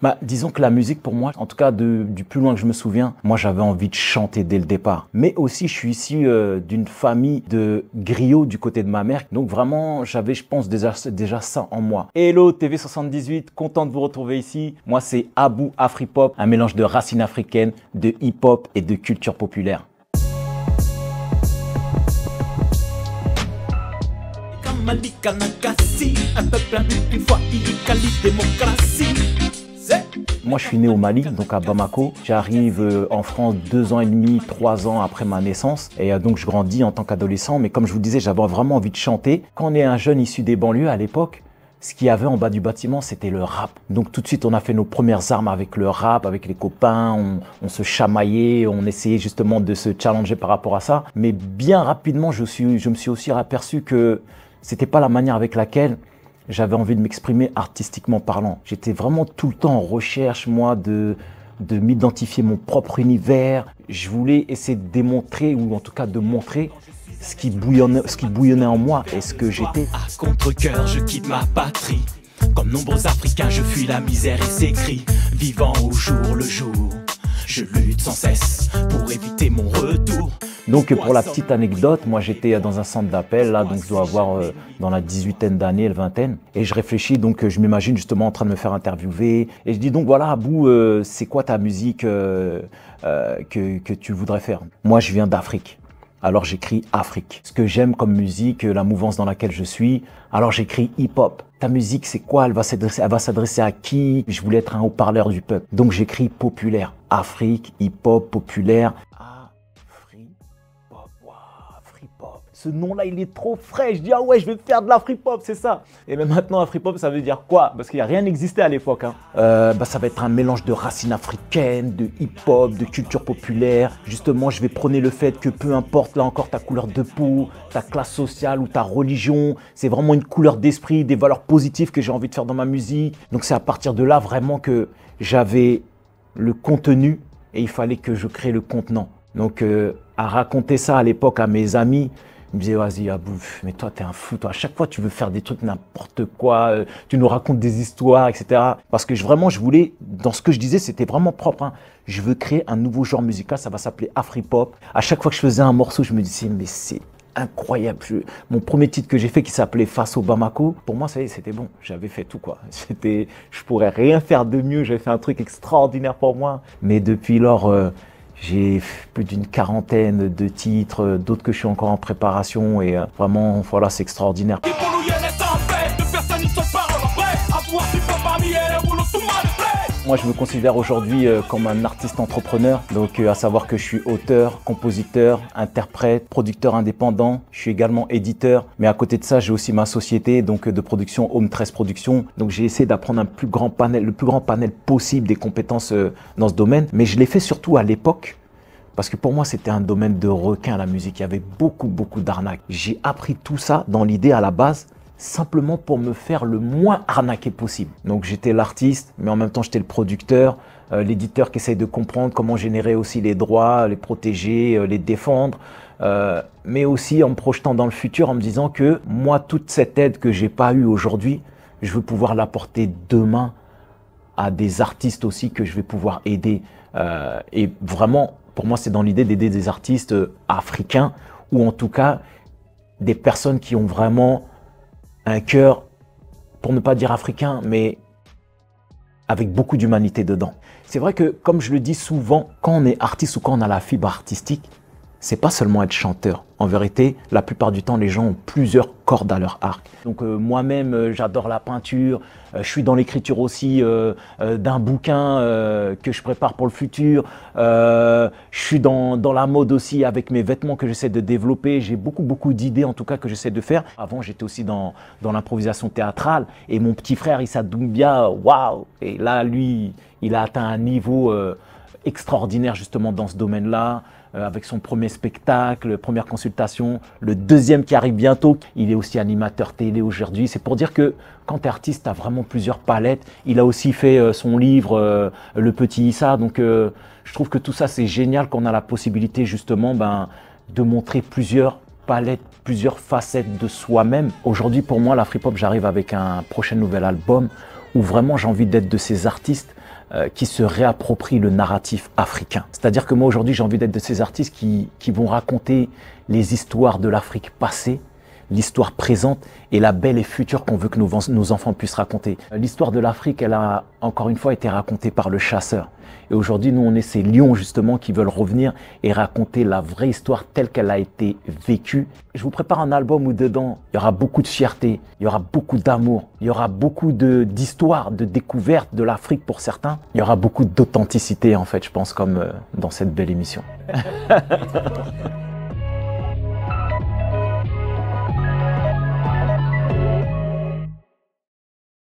Bah, disons que la musique pour moi, en tout cas du plus loin que je me souviens, moi j'avais envie de chanter dès le départ. Mais aussi je suis issu d'une famille de griots du côté de ma mère. Donc vraiment j'avais je pense déjà ça en moi. Hello TV78, content de vous retrouver ici. Moi c'est Abou Afripop, un mélange de racines africaines, de hip-hop et de culture populaire. Un peuple une fois démocratie. Moi, je suis né au Mali, donc à Bamako. J'arrive en France 2 ans et demi, 3 ans après ma naissance. Et donc, je grandis en tant qu'adolescent. Mais comme je vous disais, j'avais vraiment envie de chanter. Quand on est un jeune issu des banlieues à l'époque, ce qu'il y avait en bas du bâtiment, c'était le rap. Donc tout de suite, on a fait nos premières armes avec le rap, avec les copains. On se chamaillait, on essayait justement de se challenger par rapport à ça. Mais bien rapidement, je me suis aussi aperçu que c'était pas la manière avec laquelle j'avais envie de m'exprimer artistiquement parlant. J'étais vraiment tout le temps en recherche, moi, de m'identifier mon propre univers. Je voulais essayer de démontrer, ou en tout cas de montrer ce qui bouillonnait en moi et ce que j'étais. À contre-cœur, je quitte ma patrie. Comme nombreux Africains, je fuis la misère et ses cris. Vivant au jour le jour, je lutte sans cesse pour éviter mon retour. Donc pour la petite anecdote, moi j'étais dans un centre d'appel, là, donc je dois avoir dans la 18aine d'années, la vingtaine. Et je réfléchis, donc je m'imagine justement en train de me faire interviewer. Et je dis donc voilà Abou, c'est quoi ta musique que tu voudrais faire? Moi je viens d'Afrique. Alors j'écris Afrique. Ce que j'aime comme musique, la mouvance dans laquelle je suis, alors j'écris hip-hop. Ta musique, c'est quoi? Elle va s'adresser à qui? Je voulais être un haut-parleur du peuple. Donc j'écris populaire. Afrique, hip-hop, populaire. Afripop. Ce nom-là, il est trop frais. Je dis, ah ouais, je vais faire de l'Afripop, c'est ça. Et même maintenant, Afripop, ça veut dire quoi? Parce qu'il n'y a rien n'existait à l'époque. Hein. Ça va être un mélange de racines africaines, de hip-hop, de culture populaire. Justement, je vais prôner le fait que peu importe, là encore, ta couleur de peau, ta classe sociale ou ta religion, c'est vraiment une couleur d'esprit, des valeurs positives que j'ai envie de faire dans ma musique. Donc c'est à partir de là vraiment que j'avais le contenu et il fallait que je crée le contenant. Donc à raconter ça à l'époque à mes amis, ils me disaient vas-y Abou, mais toi t'es un fou, toi à chaque fois tu veux faire des trucs n'importe quoi, tu nous racontes des histoires, etc. Parce que vraiment je voulais, dans ce que je disais c'était vraiment propre, hein. Je veux créer un nouveau genre musical, ça va s'appeler Afripop. À chaque fois que je faisais un morceau, je me disais mais c'est incroyable. Mon premier titre que j'ai fait qui s'appelait Face au Bamako, pour moi ça y est, c'était bon, j'avais fait tout quoi. Je pourrais rien faire de mieux, j'avais fait un truc extraordinaire pour moi. Mais depuis lors, j'ai plus d'une quarantaine de titres, d'autres que je suis encore en préparation et vraiment, voilà, c'est extraordinaire. Moi, je me considère aujourd'hui comme un artiste entrepreneur, donc à savoir que je suis auteur, compositeur, interprète, producteur indépendant. Je suis également éditeur, mais à côté de ça, j'ai aussi ma société donc de production Home 13 Productions. Donc j'ai essayé d'apprendre le plus grand panel possible des compétences dans ce domaine, mais je l'ai fait surtout à l'époque. Parce que pour moi, c'était un domaine de requin, la musique. Il y avait beaucoup d'arnaques. J'ai appris tout ça dans l'idée à la base, simplement pour me faire le moins arnaqué possible. Donc j'étais l'artiste, mais en même temps j'étais le producteur, l'éditeur qui essaye de comprendre comment générer aussi les droits, les protéger, les défendre, mais aussi en me projetant dans le futur, en me disant que moi, toute cette aide que j'ai pas eue aujourd'hui, je veux pouvoir l'apporter demain à des artistes aussi que je vais pouvoir aider. Et vraiment, pour moi, c'est dans l'idée d'aider des artistes africains ou en tout cas des personnes qui ont vraiment un cœur, pour ne pas dire africain, mais avec beaucoup d'humanité dedans. C'est vrai que, comme je le dis souvent, quand on est artiste ou quand on a la fibre artistique, c'est pas seulement être chanteur. En vérité, la plupart du temps, les gens ont plusieurs cordes à leur arc. Donc moi-même, j'adore la peinture. Je suis dans l'écriture aussi d'un bouquin que je prépare pour le futur. Je suis dans la mode aussi avec mes vêtements que j'essaie de développer. J'ai beaucoup d'idées en tout cas que j'essaie de faire. Avant, j'étais aussi dans l'improvisation théâtrale. Et mon petit frère, Issa Doumbia, waouh! Et là, lui, il a atteint un niveau extraordinaire justement dans ce domaine-là. Avec son premier spectacle, première consultation, le deuxième qui arrive bientôt. Il est aussi animateur télé aujourd'hui. C'est pour dire que quand tu es artiste, tu as vraiment plusieurs palettes. Il a aussi fait son livre, Le Petit Issa. Donc je trouve que tout ça, c'est génial qu'on a la possibilité justement de montrer plusieurs palettes, plusieurs facettes de soi-même. Aujourd'hui, pour moi, l'Afripop, j'arrive avec un prochain nouvel album où vraiment j'ai envie d'être de ces artistes qui se réapproprient le narratif africain. C'est-à-dire que moi aujourd'hui j'ai envie d'être de ces artistes qui vont raconter les histoires de l'Afrique passée, l'histoire présente et la belle et future qu'on veut que nos enfants puissent raconter. L'histoire de l'Afrique, elle a encore une fois été racontée par le chasseur. Et aujourd'hui, nous, on est ces lions justement qui veulent revenir et raconter la vraie histoire telle qu'elle a été vécue. Je vous prépare un album où dedans, il y aura beaucoup de fierté, il y aura beaucoup d'amour, il y aura beaucoup d'histoires, de découvertes de l'Afrique pour certains. Il y aura beaucoup d'authenticité en fait, je pense, comme dans cette belle émission.